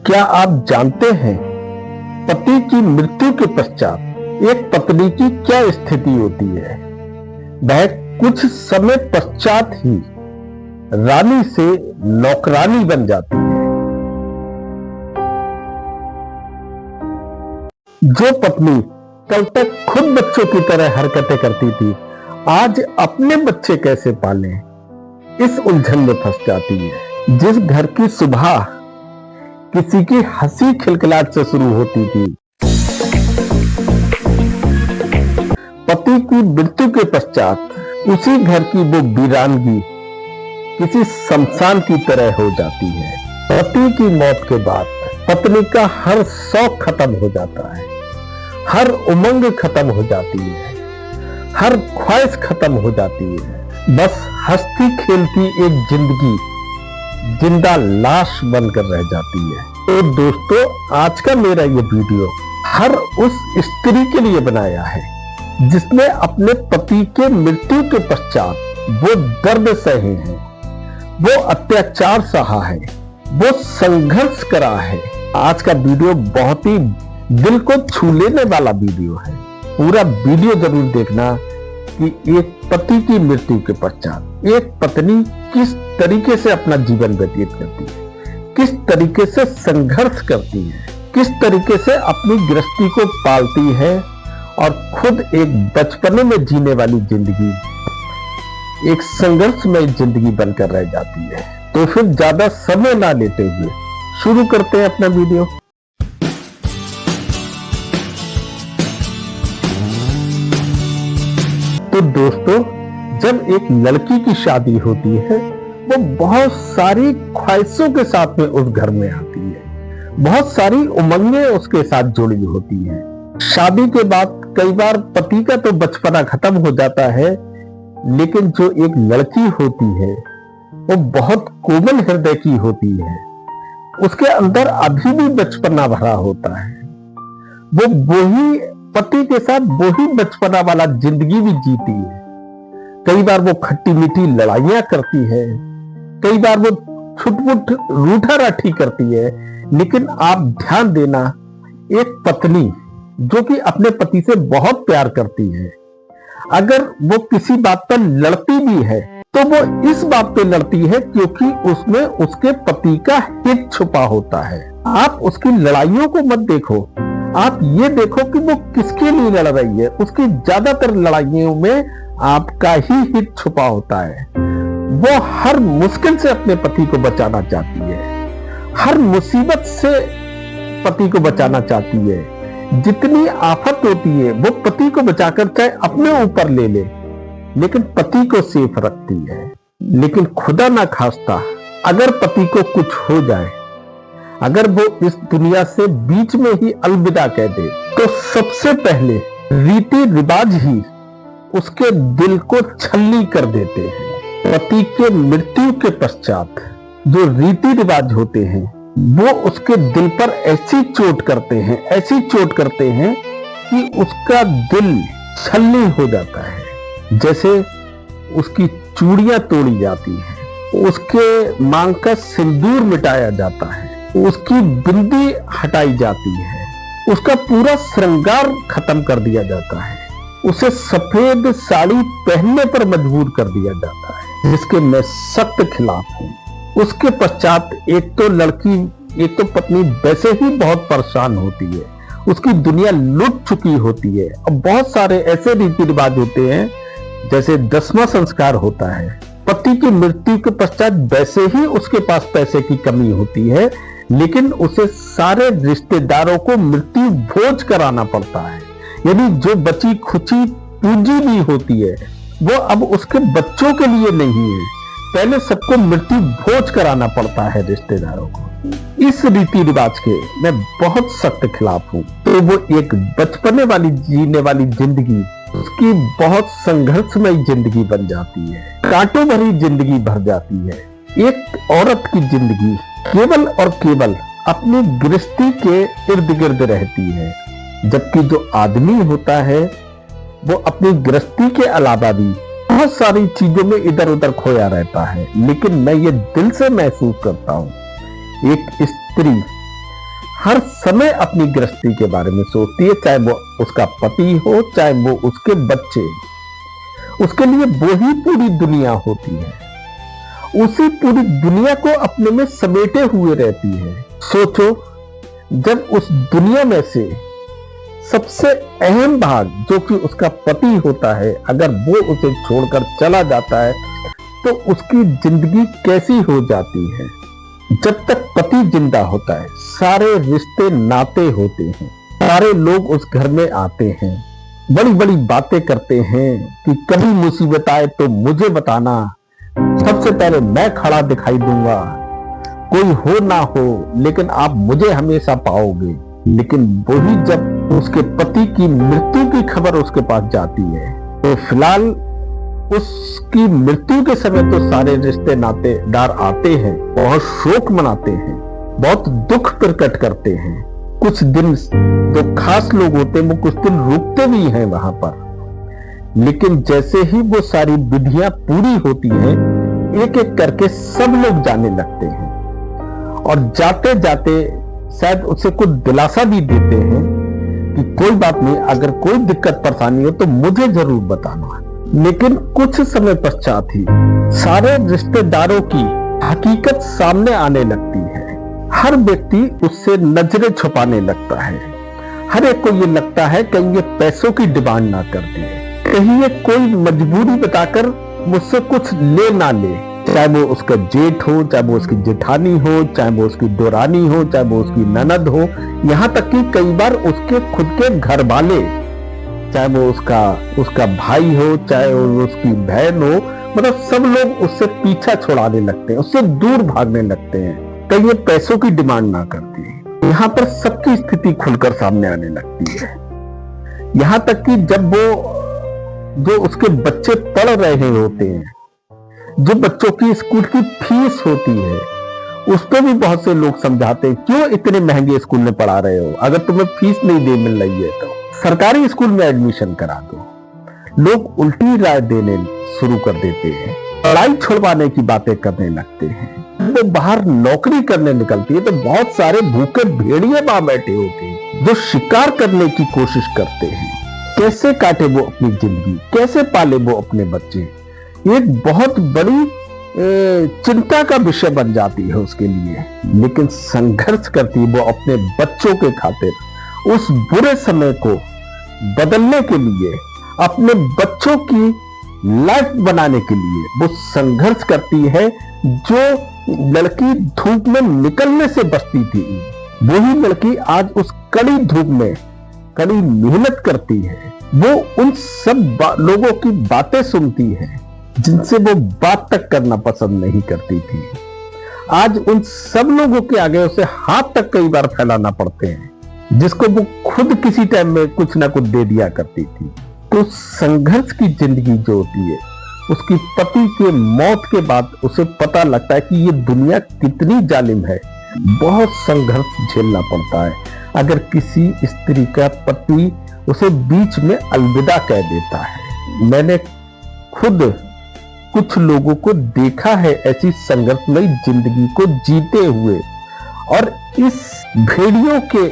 क्या आप जानते हैं पति की मृत्यु के पश्चात एक पत्नी की क्या स्थिति होती है? वह कुछ समय पश्चात ही रानी से नौकरानी बन जाती है। जो पत्नी कल तक खुद बच्चों की तरह हरकतें करती थी, आज अपने बच्चे कैसे पालें, इस उलझन में फंस जाती है। जिस घर की सुबह किसी की हंसी खिलखिलाहट से शुरू होती थी, पति की मृत्यु के पश्चात उसी घर की वो वीरानगी किसी शमशान की तरह हो जाती है। पति की मौत के बाद पत्नी का हर शौक खत्म हो जाता है, हर उमंग खत्म हो जाती है, हर ख्वाहिश खत्म हो जाती है। बस हंसती खेलती एक जिंदगी जिंदा लाश बनकर रह जाती है। तो दोस्तों, आज का मेरा ये वीडियो हर उस स्त्री के लिए बनाया है जिसने अपने पति के मृत्यु के पश्चात वो दर्द सहे हैं, वो अत्याचार सहा है, वो संघर्ष करा है। आज का वीडियो बहुत ही दिल को छू लेने वाला वीडियो है। पूरा वीडियो जरूर देखना कि एक पति की मृत्यु के पश्चात एक पत्नी किस तरीके से अपना जीवन व्यतीत करती है, किस तरीके से संघर्ष करती है, किस तरीके से अपनी गृहस्थी को पालती है और खुद एक बचपने में जीने वाली जिंदगी एक संघर्षमय जिंदगी बनकर रह जाती है। तो फिर ज्यादा समय ना लेते हुए शुरू करते हैं अपना वीडियो। तो दोस्तों, जब एक लड़की की शादी होती है, वो बहुत सारी ख्वाहिशों के साथ में उस घर में आती है, बहुत सारी उमंगें उसके साथ जुड़ी होती हैं। शादी के बाद कई बार पति का तो बचपना खत्म हो जाता है, लेकिन जो एक लड़की होती है वो बहुत कोमल हृदय की होती है, उसके अंदर अभी भी बचपना भरा होता है। वो वही पति के साथ वही बचपना वाला जिंदगी भी जीती है। कई बार वो खट्टी मीठी लड़ाइयां करती है, कई बार वो छुटपुट रूठा राठी करती है, लेकिन आप ध्यान देना, एक पत्नी जो कि अपने पति से बहुत प्यार करती है, अगर वो किसी बात पर लड़ती भी है तो वो इस बात पे लड़ती है क्योंकि उसमें उसके पति का हित छुपा होता है। आप उसकी लड़ाइयों को मत देखो, आप ये देखो कि वो किसके लिए लड़ रही है। उसकी ज्यादातर लड़ाइयों में आपका ही हित छुपा होता है। वो हर मुश्किल से अपने पति को बचाना चाहती है, हर मुसीबत से पति को बचाना चाहती है। जितनी आफत होती है वो पति को बचाकर चाहे अपने ऊपर ले ले, लेकिन पति को सेफ रखती है। लेकिन खुदा ना खास्ता अगर पति को कुछ हो जाए, अगर वो इस दुनिया से बीच में ही अलविदा कह दे, तो सबसे पहले रीति रिवाज ही उसके दिल को छल्ली कर देते हैं। पति के मृत्यु के पश्चात जो रीति रिवाज होते हैं वो उसके दिल पर ऐसी चोट करते हैं, ऐसी चोट करते हैं कि उसका दिल छल्ली हो जाता है। जैसे उसकी चूड़ियां तोड़ी जाती हैं, उसके मांग का सिंदूर मिटाया जाता है, उसकी बिंदी हटाई जाती है, उसका पूरा श्रृंगार खत्म कर दिया जाता है, उसे सफेद साड़ी पहनने पर मजबूर कर दिया जाता है, जिसके मैं सख्त खिलाफ हूं। उसके पश्चात एक तो पत्नी वैसे ही बहुत परेशान होती है, उसकी दुनिया लुट चुकी होती है। और बहुत सारे ऐसे रीति रिवाज होते हैं, जैसे 10वां संस्कार होता है। पति की मृत्यु के पश्चात वैसे ही उसके पास पैसे की कमी होती है, लेकिन उसे सारे रिश्तेदारों को मृत्यु भोज कराना पड़ता है। यानी जो बची खुची पूंजी भी होती है वो अब उसके बच्चों के लिए नहीं है, पहले सबको मृत्यु भोज कराना पड़ता है रिश्तेदारों को। इस रीति रिवाज के मैं बहुत सख्त खिलाफ हूँ। तो वो एक बचपने वाली जीने वाली जिंदगी उसकी बहुत संघर्षमय जिंदगी बन जाती है, कांटों भरी जिंदगी भर जाती है। एक औरत की जिंदगी केवल और केवल अपनी गृहस्थी के इर्द गिर्द रहती है, जबकि जो आदमी होता है वो अपनी गृहस्थी के अलावा भी बहुत सारी चीजों में इधर उधर खोया रहता है। लेकिन मैं ये दिल से महसूस करता हूँ, एक स्त्री हर समय अपनी गृहस्थी के बारे में सोचती है, चाहे वो उसका पति हो, चाहे वो उसके बच्चे। उसके लिए वो ही पूरी दुनिया होती है, उसी पूरी दुनिया को अपने में समेटे हुए रहती है। सोचो, जब उस दुनिया में से सबसे अहम भाग जो कि उसका पति होता है, अगर वो उसे छोड़कर चला जाता है तो उसकी जिंदगी कैसी हो जाती है। जब तक पति जिंदा होता है, सारे रिश्ते नाते होते हैं, सारे लोग उस घर में आते हैं, बड़ी बड़ी बातें करते हैं कि कभी मुसीबत आए तो मुझे बताना, सबसे पहले मैं खड़ा दिखाई दूंगा, कोई हो ना हो लेकिन आप मुझे हमेशा पाओगे। लेकिन वही जब उसके पति की मृत्यु की खबर उसके पास जाती है तो फिलहाल उसकी मृत्यु के समय तो सारे रिश्ते नातेदार आते हैं, बहुत शोक मनाते हैं, बहुत दुख प्रकट करते हैं। कुछ दिन जो खास लोग होते हैं वो कुछ दिन रुकते भी हैं वहां पर, लेकिन जैसे ही वो सारी विधियां पूरी होती हैं, एक एक करके सब लोग जाने लगते हैं और जाते जाते शायद उसे कुछ दिलासा भी देते हैं कि कोई बात नहीं, अगर कोई दिक्कत परेशानी हो तो मुझे जरूर बताना। लेकिन कुछ समय पश्चात ही सारे रिश्तेदारों की हकीकत सामने आने लगती है। हर व्यक्ति उससे नजरें छुपाने लगता है। हर एक को ये लगता है कहीं ये पैसों की डिमांड ना कर दे, कहीं ये कोई मजबूरी बताकर मुझसे कुछ ले ना ले, चाहे वो उसका जेठ हो, चाहे वो उसकी जेठानी हो, चाहे वो उसकी दोरानी हो, चाहे वो उसकी ननद हो, यहाँ तक कि कई बार उसके खुद के घर वाले, चाहे वो उसका भाई हो, चाहे वो उसकी बहन हो, मतलब सब लोग उससे पीछा छुड़ाने लगते हैं, उससे दूर भागने लगते हैं, कहीं ये पैसों की डिमांड ना करती है। यहाँ पर सबकी स्थिति खुलकर सामने आने लगती है। यहाँ तक कि जब वो जो उसके बच्चे पढ़ रहे होते हैं, जो बच्चों की स्कूल की फीस होती है, उस पर भी बहुत से लोग समझाते हैं क्यों इतने महंगे स्कूल में पढ़ा रहे हो, अगर तुम्हें फीस नहीं दे मिल रही है तो सरकारी स्कूल में एडमिशन करा दो। लोग उल्टी राय देने शुरू कर देते हैं, पढ़ाई छुड़वाने की बातें करने लगते हैं। वो बाहर नौकरी करने निकलती है तो बहुत सारे भूखे भेड़िए वहां बैठे होते हैं जो शिकार करने की कोशिश करते हैं। कैसे काटे वो अपनी जिंदगी, कैसे पाले वो अपने बच्चे, एक बहुत बड़ी चिंता का विषय बन जाती है उसके लिए। लेकिन संघर्ष करती है वो अपने बच्चों के खातिर, उस बुरे समय को बदलने के लिए, अपने बच्चों की लाइफ बनाने के लिए वो संघर्ष करती है। जो लड़की धूप में निकलने से बचती थी, वही लड़की आज उस कड़ी धूप में कड़ी मेहनत करती है। वो उन सब लोगों की बातें सुनती है जिनसे वो बात तक करना पसंद नहीं करती थी। आज उन सब लोगों के आगे उसे हाथ तक कई बार फैलाना पड़ते हैं, जिसको वो खुद किसी टाइम में कुछ ना कुछ दे दिया करती थी। तो संघर्ष की जिंदगी जो होती है, उसकी पति के मौत के बाद उसे पता लगता है कि ये दुनिया कितनी जालिम है। बहुत संघर्ष झेलना पड़ता है अगर किसी स्त्री का पति उसे बीच में अलविदा कह देता है। मैंने खुद कुछ लोगों को देखा है ऐसी संघर्षमयी जिंदगी को जीते हुए, और इस भेड़ियों के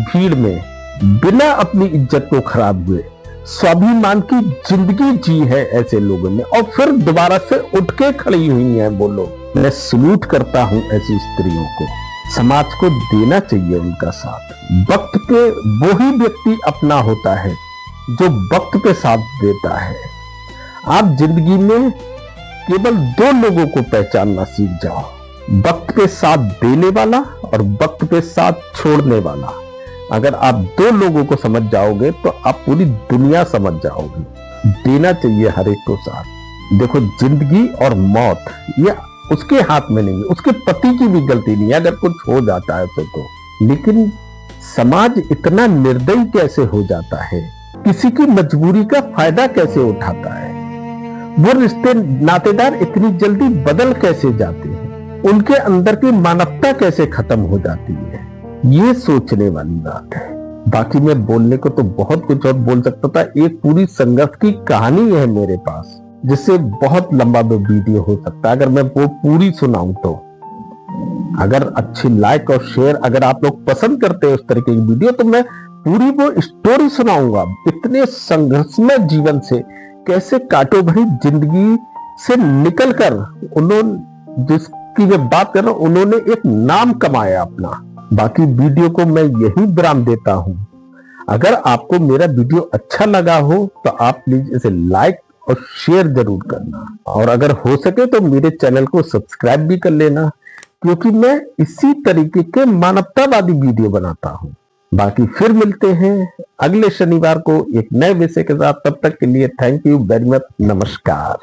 भीड़ में बिना अपनी इज्जत को खराब हुए स्वाभिमान की जिंदगी जी है ऐसे लोगों ने, और फिर दोबारा से उठ के खड़ी हुई हैं वो लोग। मैं सलूट करता हूं ऐसी स्त्रियों को। समाज को देना चाहिए उनका साथ। वक्त पे वही व्यक्ति अपना होता है जो वक्त पे साथ देता है। आप जिंदगी में केवल दो लोगों को पहचानना सीख जाओ, वक्त पे साथ देने वाला और वक्त पे साथ छोड़ने वाला। अगर आप दो लोगों को समझ जाओगे तो आप पूरी दुनिया समझ जाओगे। देना चाहिए हर एक को साथ। देखो, जिंदगी और मौत ये उसके हाथ में नहीं है, उसके पति की भी गलती नहीं है अगर कुछ हो जाता है तो। लेकिन समाज इतना निर्दयी कैसे हो जाता है, किसी की मजबूरी का फायदा कैसे उठाता है, वो रिश्ते नातेदार इतनी जल्दी बदल कैसे जाते हैं, उनके अंदर की मानवता कैसे खत्म हो जाती है, ये सोचने वाली बात है। बाकी मैं बोलने को तो बहुत कुछ और बोल सकता था। एक पूरी संघर्ष की कहानी है मेरे पास, जिससे बहुत लंबा वीडियो हो सकता है अगर मैं वो पूरी सुनाऊं तो। अगर अच्छी लाइक और शेयर अगर आप लोग पसंद करते हैं उस तरीके की वीडियो, तो मैं पूरी वो स्टोरी सुनाऊंगा इतने संघर्षमय जीवन से, कैसे कांटों भरी जिंदगी से निकलकर उन्होंने, जिसकी मैं बात कर रहा हूं, उन्होंने एक नाम कमाया अपना। बाकी वीडियो को मैं यही विराम देता हूं। अगर आपको मेरा वीडियो अच्छा लगा हो तो आप प्लीज इसे लाइक और शेयर जरूर करना, और अगर हो सके तो मेरे चैनल को सब्सक्राइब भी कर लेना, क्योंकि मैं इसी तरीके के मानवतावादी वीडियो बनाता हूं। बाकी फिर मिलते हैं अगले शनिवार को एक नए विषय के साथ। तब तक के लिए थैंक यू वेरी मच, नमस्कार।